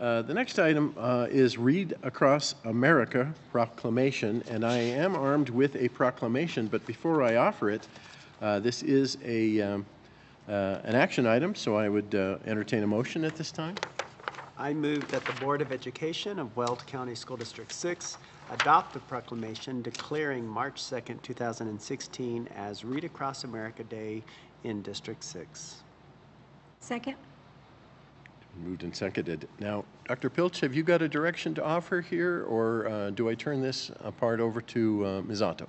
The next item is Read Across America Proclamation, and I am armed with a proclamation, but before I offer it, this is an action item, so I would entertain a motion at this time. I move that the Board of Education of Weld County School District 6 adopt the proclamation declaring March 2nd, 2016 as Read Across America Day in District 6. Second. Moved and seconded. Now, Dr. Pilch, have you got a direction to offer here, or do I turn this part over to Ms. Otto?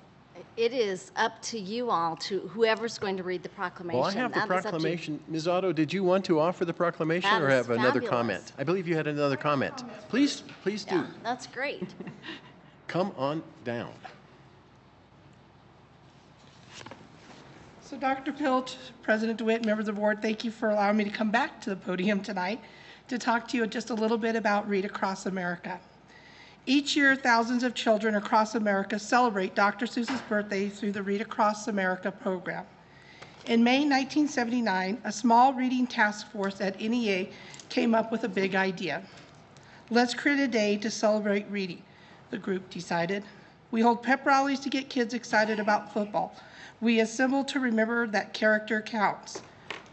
It is up to you all, to whoever's going to read the proclamation. Well, I have the proclamation. Ms. Otto, did you want to offer the proclamation or have another comment? I believe you had another comment. Please do. Yeah, that's great. Come on down. So Dr. Pilch, President DeWitt, members of the board, thank you for allowing me to come back to the podium tonight to talk to you just a little bit about Read Across America. Each year, thousands of children across America celebrate Dr. Seuss's birthday through the Read Across America program. In May 1979, a small reading task force at NEA came up with a big idea. Let's create a day to celebrate reading, the group decided. We hold pep rallies to get kids excited about football. We assemble to remember that character counts.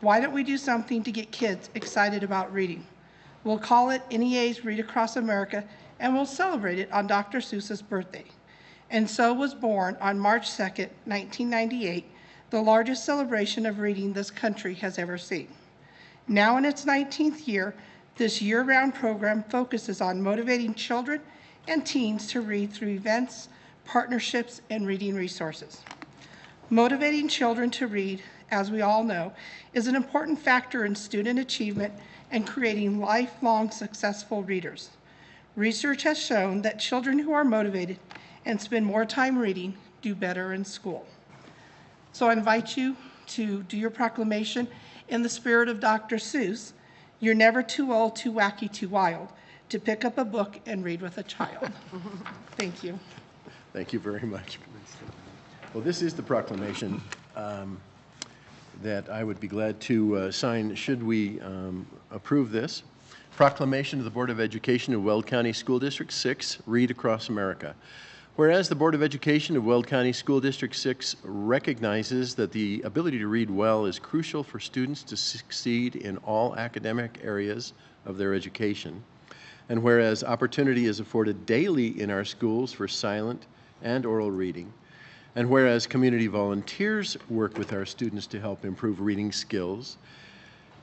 Why don't we do something to get kids excited about reading? We'll call it NEA's Read Across America, and we'll celebrate it on Dr. Seuss's birthday. And so was born on March 2nd, 1998, the largest celebration of reading this country has ever seen. Now in its 19th year, this year-round program focuses on motivating children and teens to read through events, partnerships, and reading resources. Motivating children to read, as we all know, is an important factor in student achievement and creating lifelong successful readers. Research has shown that children who are motivated and spend more time reading do better in school. So I invite you to do your proclamation in the spirit of Dr. Seuss. You're never too old, too wacky, too wild to pick up a book and read with a child. Thank you. Thank you very much. Well, this is the proclamation that I would be glad to sign should we approve this. Proclamation of the Board of Education of Weld County School District 6, Read Across America. Whereas the Board of Education of Weld County School District 6 recognizes that the ability to read well is crucial for students to succeed in all academic areas of their education, and whereas opportunity is afforded daily in our schools for silent and oral reading, and whereas community volunteers work with our students to help improve reading skills,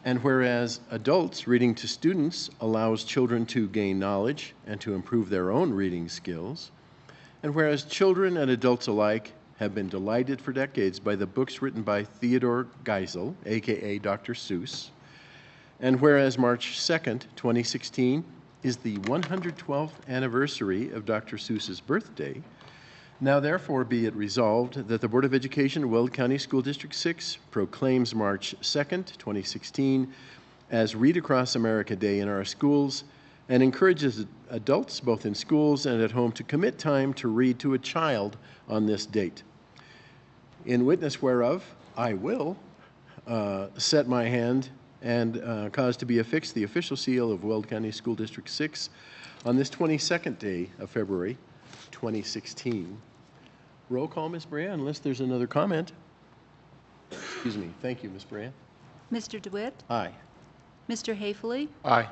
and whereas adults reading to students allows children to gain knowledge and to improve their own reading skills, and whereas children and adults alike have been delighted for decades by the books written by Theodore Geisel, aka Dr. Seuss, and whereas March 2nd, 2016 is the 112th anniversary of Dr. Seuss's birthday, now therefore be it resolved that the Board of Education of Weld County School District 6 proclaims March 2nd, 2016 as Read Across America Day in our schools and encourages adults both in schools and at home to commit time to read to a child on this date. In witness whereof, I will set my hand and cause to be affixed the official seal of Weld County School District 6 on this 22nd day of February, 2016. Roll call, Ms. Brea, unless there's another comment. Excuse me. Thank you, Ms. Brea. Mr. DeWitt? Aye. Mr. Haefele? Aye.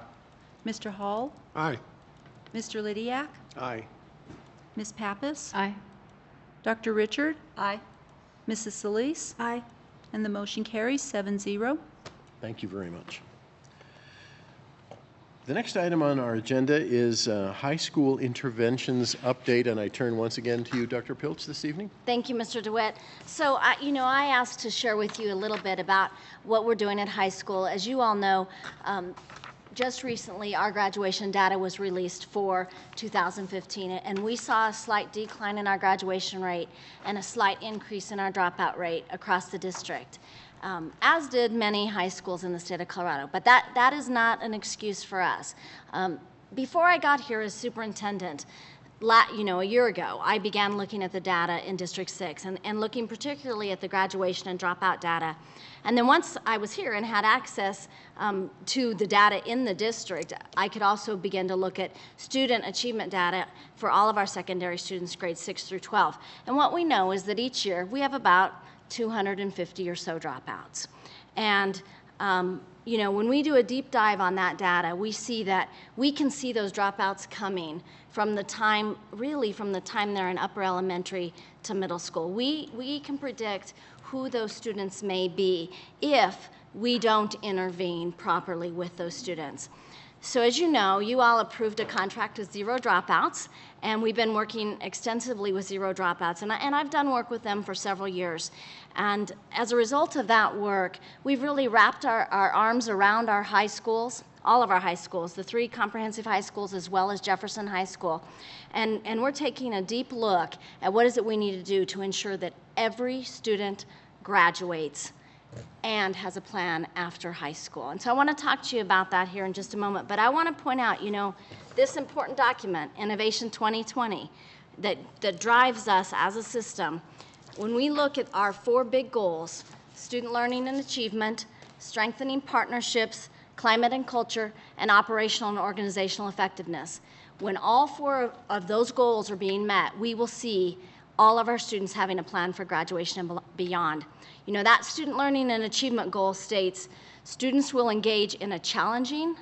Mr. Hall? Aye. Mr. Lydiak? Aye. Ms. Pappas? Aye. Dr. Richard? Aye. Mrs. Solis? Aye. And the motion carries 7-0. Thank you very much. The next item on our agenda is high school interventions update, and I turn once again to you, Dr. Pilch, this evening. Thank you, Mr. DeWitt. So, I asked to share with you a little bit about what we're doing at high school. As you all know, just recently our graduation data was released for 2015, and we saw a slight decline in our graduation rate and a slight increase in our dropout rate across the district. As did many high schools in the state of Colorado. But that is not an excuse for us. Before I got here as superintendent, a year ago, I began looking at the data in District 6 and looking particularly at the graduation and dropout data. And then once I was here and had access to the data in the district, I could also begin to look at student achievement data for all of our secondary students, grades 6 through 12. And what we know is that each year we have about 250 or so dropouts. And when we do a deep dive on that data, we see that we can see those dropouts coming from the time they're in upper elementary to middle school. We can predict who those students may be if we don't intervene properly with those students. So as you know, you all approved a contract with Zero Dropouts, and we've been working extensively with Zero Dropouts, and I've done work with them for several years. And as a result of that work, we've really wrapped our arms around our high schools, all of our high schools, the 3 comprehensive high schools as well as Jefferson High School. And we're taking a deep look at what is it we need to do to ensure that every student graduates and has a plan after high school. And so I want to talk to you about that here in just a moment. But I want to point out, this important document, Innovation 2020, that drives us as a system. When we look at our 4 big goals, student learning and achievement, strengthening partnerships, climate and culture, and operational and organizational effectiveness, when all 4 of those goals are being met, we will see all of our students having a plan for graduation and beyond. That student learning and achievement goal states, students will engage in a challenging,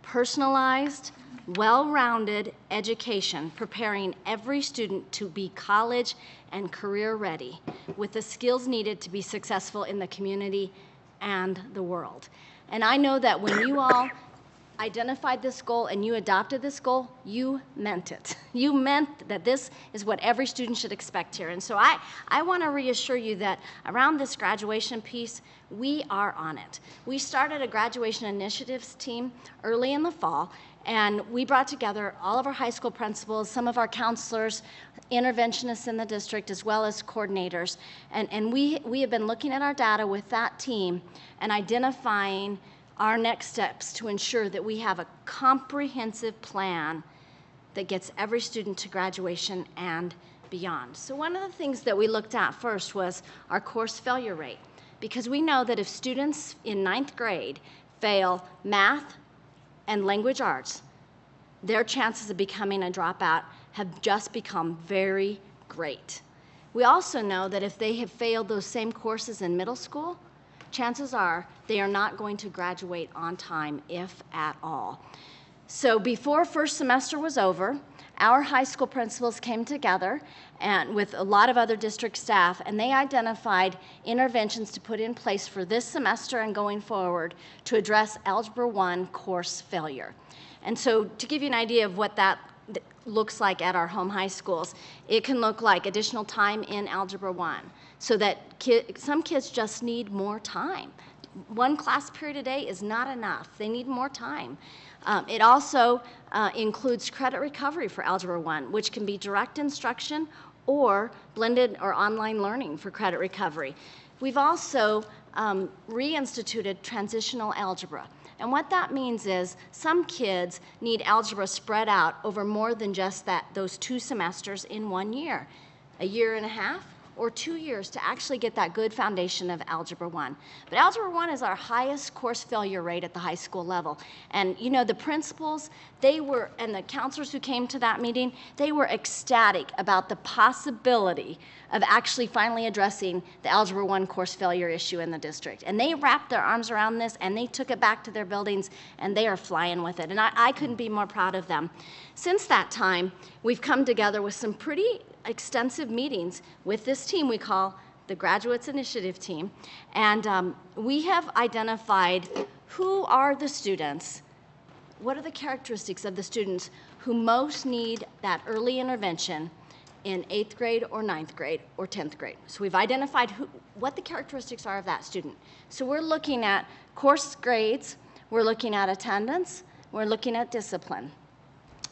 personalized, well-rounded education, preparing every student to be college and career ready with the skills needed to be successful in the community and the world. And I know that when you all identified this goal and you adopted this goal, you meant it. You meant that this is what every student should expect here. And so I want to reassure you that around this graduation piece, we are on it. We started a graduation initiatives team early in the fall, and we brought together all of our high school principals, some of our counselors, interventionists in the district, as well as coordinators. And we have been looking at our data with that team and identifying our next steps to ensure that we have a comprehensive plan that gets every student to graduation and beyond. So one of the things that we looked at first was our course failure rate, because we know that if students in 9th grade fail math and language arts, their chances of becoming a dropout have just become very great. We also know that if they have failed those same courses in middle school, chances are they are not going to graduate on time, if at all. So before first semester was over, our high school principals came together and with a lot of other district staff, and they identified interventions to put in place for this semester and going forward to address Algebra 1 course failure. And so to give you an idea of what that looks like at our home high schools, it can look like additional time in Algebra 1, so that some kids just need more time. One class period a day is not enough. They need more time. It also includes credit recovery for Algebra 1, which can be direct instruction or blended or online learning for credit recovery. We've also reinstituted transitional algebra. And what that means is some kids need algebra spread out over more than just those 2 semesters in 1 year, a year and a half, or 2 years to actually get that good foundation of Algebra 1. But Algebra 1 is our highest course failure rate at the high school level. And the principals, and the counselors who came to that meeting, they were ecstatic about the possibility of actually finally addressing the Algebra 1 course failure issue in the district. And they wrapped their arms around this, and they took it back to their buildings, and they are flying with it. And I couldn't be more proud of them. Since that time, we've come together with some pretty extensive meetings with this team we call the Graduates Initiative Team. And we have identified who are the students, what are the characteristics of the students who most need that early intervention in 8th grade or 9th grade or 10th grade. So we've identified what the characteristics are of that student. So we're looking at course grades, we're looking at attendance, we're looking at discipline.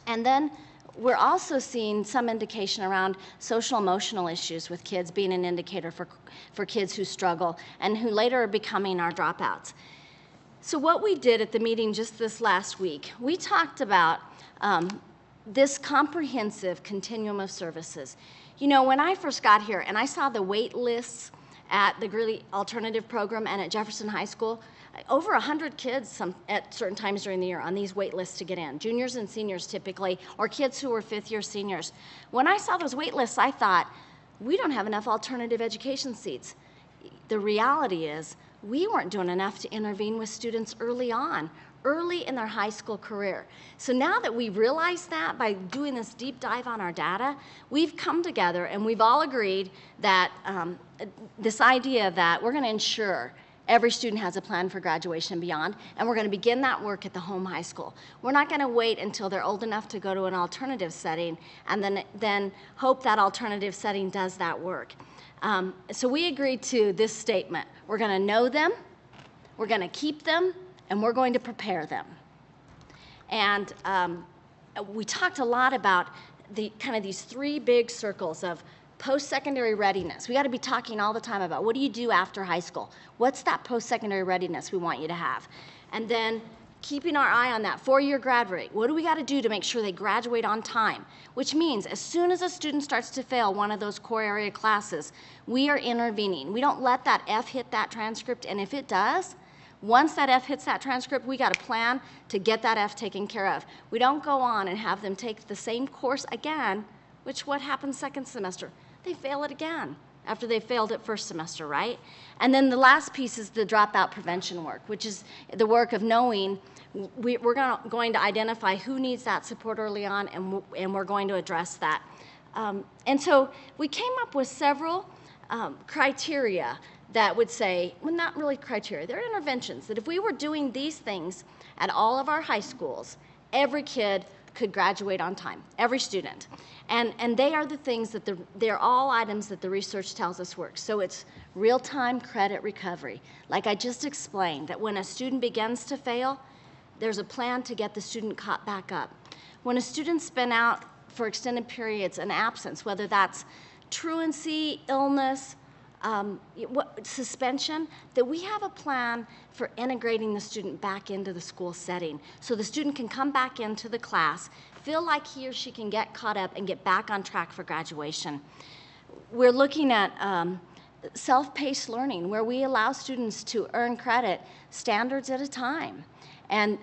And then we're also seeing some indication around social emotional issues with kids being an indicator for kids who struggle and who later are becoming our dropouts. So what we did at the meeting just this last week, we talked about this comprehensive continuum of services. You know, when I first got here and I saw the wait lists at the Greeley Alternative Program and at Jefferson High School, over 100 kids at certain times during the year on these wait lists to get in, juniors and seniors typically, or kids who were fifth-year seniors. When I saw those wait lists, I thought, we don't have enough alternative education seats. The reality is, we weren't doing enough to intervene with students early on, early in their high school career. So now that we realize that by doing this deep dive on our data, we've come together and we've all agreed that this idea that we're going to ensure every student has a plan for graduation and beyond, and we're going to begin that work at the home high school. We're not going to wait until they're old enough to go to an alternative setting and then hope that alternative setting does that work. So we agreed to this statement. We're going to know them, we're going to keep them, and we're going to prepare them. And we talked a lot about these three big circles of post-secondary readiness. We got to be talking all the time about what do you do after high school? What's that post-secondary readiness we want you to have? And then keeping our eye on that four-year grad rate. What do we got to do to make sure they graduate on time? Which means as soon as a student starts to fail one of those core area classes, we are intervening. We don't let that F hit that transcript, and if it does, once that F hits that transcript, we got a plan to get that F taken care of. We don't go on and have them take the same course again, which what happens second semester? They fail it again after they failed it first semester, right? And then the last piece is the dropout prevention work, which is the work of knowing we're going to identify who needs that support early on, and we're going to address that. And so we came up with several criteria that would say, well, not really criteria, they're interventions, that if we were doing these things at all of our high schools, every kid could graduate on time, every student. And they are the things that they're all items that the research tells us work. So it's real-time credit recovery. Like I just explained, that when a student begins to fail, there's a plan to get the student caught back up. When a student's been out for extended periods, an absence, whether that's truancy, illness, suspension, that we have a plan for integrating the student back into the school setting so the student can come back into the class, feel like he or she can get caught up and get back on track for graduation. We're looking at self-paced learning, where we allow students to earn credit standards at a time, and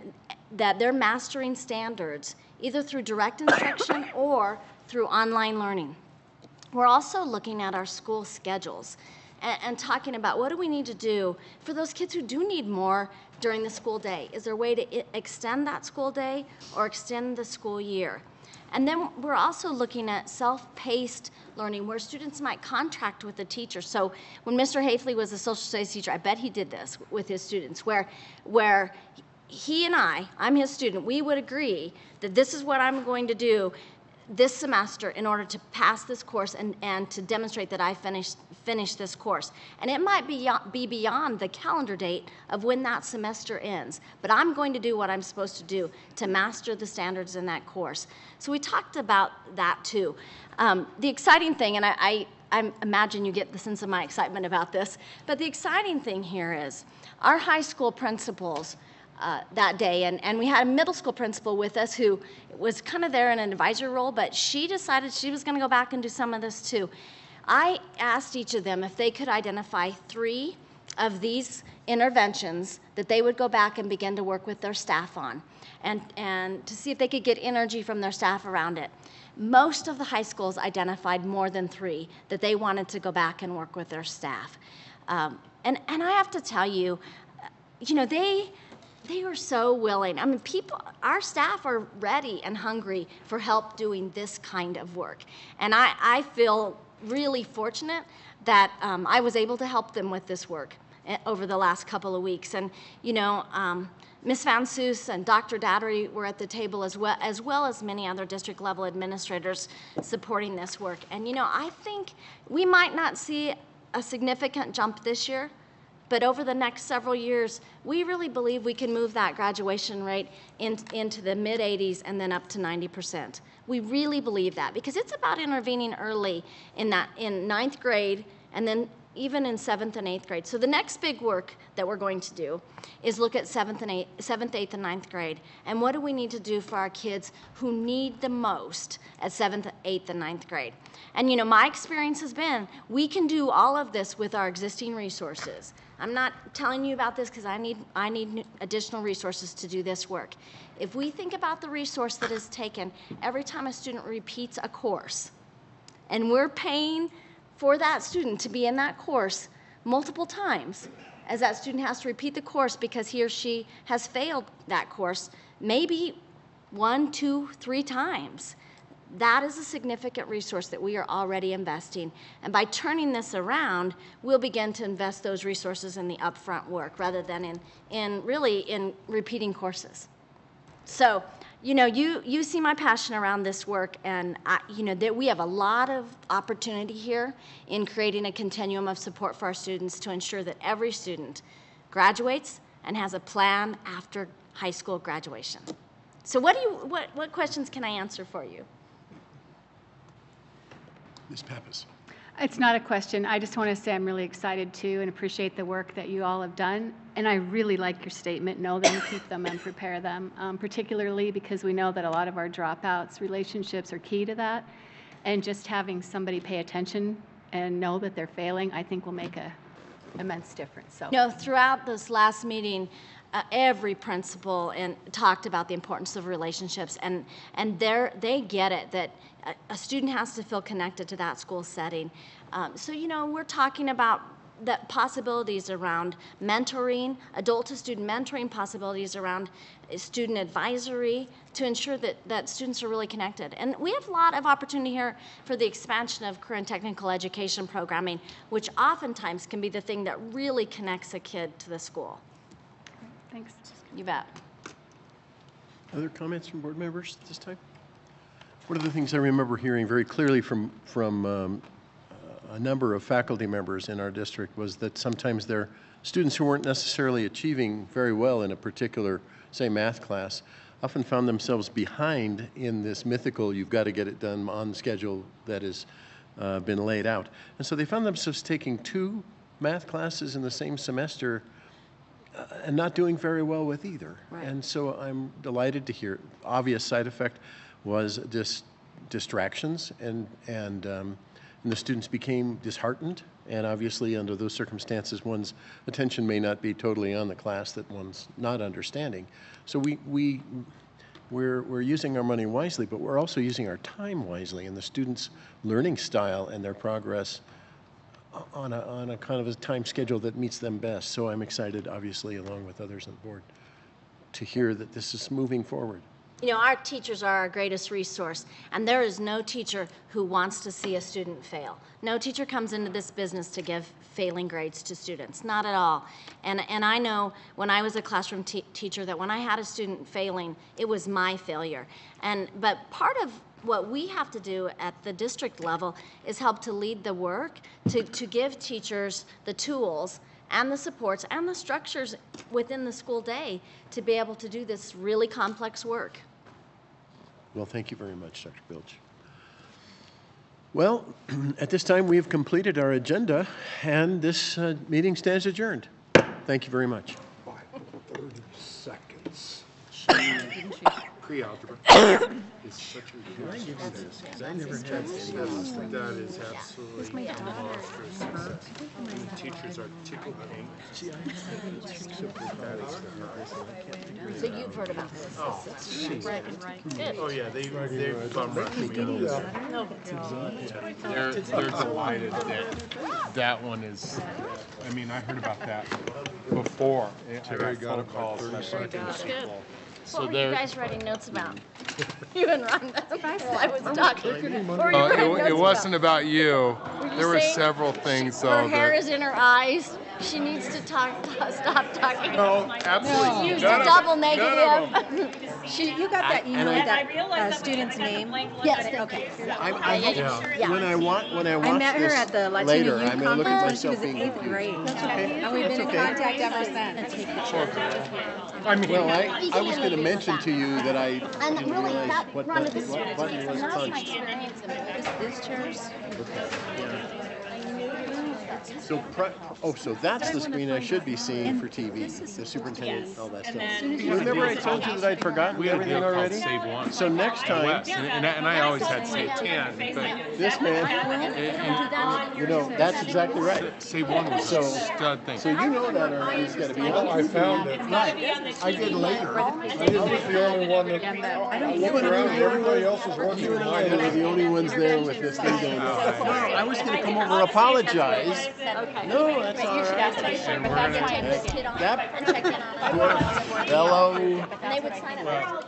that they're mastering standards either through direct instruction or through online learning. We're also looking at our school schedules and talking about what do we need to do for those kids who do need more during the school day. Is there a way to extend that school day or extend the school year? And then we're also looking at self-paced learning, where students might contract with the teacher. So when Mr. Hafley was a social studies teacher, I bet he did this with his students, where he and I'm his student, we would agree that this is what I'm going to do this semester in order to pass this course and to demonstrate that I finished this course. And it might be beyond the calendar date of when that semester ends, but I'm going to do what I'm supposed to do to master the standards in that course. So we talked about that too. The exciting thing, and I imagine you get the sense of my excitement about this, but the exciting thing here is our high school principals that day, and we had a middle school principal with us who was kind of there in an advisory role, but she decided she was going to go back and do some of this too. I asked each of them if they could identify 3 of these interventions that they would go back and begin to work with their staff on, and to see if they could get energy from their staff around it. Most of the high schools identified more than 3 that they wanted to go back and work with their staff. And I have to tell you, you know, they were so willing. I mean, our staff are ready and hungry for help doing this kind of work. And I feel really fortunate that I was able to help them with this work over the last couple of weeks. And, you know, Ms. Van Soos and Dr. Dattery were at the table as well as many other district level administrators supporting this work. And, you know, I think we might not see a significant jump this year, but over the next several years, we really believe we can move that graduation rate into the mid-80s and then up to 90%. We really believe that, because it's about intervening early in 9th grade and then even in 7th and 8th grade. So the next big work that we're going to do is look at 7th, 8th, and 9th grade. And what do we need to do for our kids who need the most at 7th, 8th, and 9th grade? And you know, my experience has been, we can do all of this with our existing resources. I'm not telling you about this because I need additional resources to do this work. If we think about the resource that is taken every time a student repeats a course, and we're paying for that student to be in that course multiple times, as that student has to repeat the course because he or she has failed that course maybe 1, 2, 3 times. That is a significant resource that we are already investing. And by turning this around, we'll begin to invest those resources in the upfront work rather than in repeating courses. So, you know, you see my passion around this work, and we have a lot of opportunity here in creating a continuum of support for our students to ensure that every student graduates and has a plan after high school graduation. So what questions can I answer for you? Ms. Pappas. It's not a question. I just want to say I'm really excited too and appreciate the work that you all have done. And I really like your statement, know them, keep them, and prepare them, particularly because we know that a lot of our dropouts, relationships are key to that. And just having somebody pay attention and know that they're failing, I think will make an immense difference. So, you know, throughout this last meeting, every principal talked about the importance of relationships, and they get it, that a student has to feel connected to that school setting. So, you know, we're talking about the possibilities around mentoring, adult-to-student mentoring, possibilities around student advisory to ensure that students are really connected. And we have a lot of opportunity here for the expansion of career and technical education programming, which oftentimes can be the thing that really connects a kid to the school. thanks. You bet. Other comments from board members at this time? One of the things I remember hearing very clearly from a number of faculty members in our district was that sometimes their students who weren't necessarily achieving very well in a particular, say, math class, often found themselves behind in this mythical, you've got to get it done on the schedule that has been laid out. And so they found themselves taking 2 math classes in the same semester and not doing very well with either. Right. And so I'm delighted to hear. Obvious side effect was distractions, and the students became disheartened. And obviously, under those circumstances, one's attention may not be totally on the class that one's not understanding. So we're using our money wisely, but we're also using our time wisely, and the students' learning style and their progress on a kind of a time schedule that meets them best. So I'm excited, obviously, along with others on the board, to hear that this is moving forward. You know, our teachers are our greatest resource, and there is no teacher who wants to see a student fail. No teacher comes into this business to give failing grades to students, not at all. And I know when I was a classroom teacher that when I had a student failing, it was my failure. But part of what we have to do at the district level is help to lead the work, to give teachers the tools and the supports and the structures within the school day to be able to do this really complex work. Well, thank you very much, Dr. Pilch. Well, at this time, we have completed our agenda, and this meeting stands adjourned. Thank you very much. 30 seconds. Pre-algebra is such a good because I never had any. That is absolutely monstrous success. The teachers are tickled pink. So you've heard about this. Good. Oh yeah, they've bum rushed me. They're delighted that one is. I mean, I heard about that before. I got phone calls. 30 seconds. Good. What were you guys writing notes about? You and Ron, while I was talking. It wasn't about you. There were several things though. Her hair is in her eyes. She needs to stop talking. No, absolutely. Used a double negative. You got that email with that student's name? Yes. Okay. When I watch I met her at the Latino later, Youth I'm going to look at Conference when she myself was in being 8th grade. okay. And we've been in contact ever since. I mean, Well, I was going to mention to you that I And didn't really, realize that what run of button the students, was and that's my punched. experience in this chairs. I knew So, so that's the screen I should be seeing for TV, the superintendent, all that stuff. Remember I told you that I'd forgotten We had a everything deal called already? Save One. So next time, West, and I always had Save 10, but this man, you know, that's exactly right. Save One was a stud thing. So you know that already, it's gotta be on. I found it. I did later. I was the only one that, I looked around, everybody else was watching. You and I were the only ones there with this thing going on. No, I was gonna come over and apologize. No, that's all right. Registration, but that's why I just hit on That- and check in on it. Hello. And they would sign up.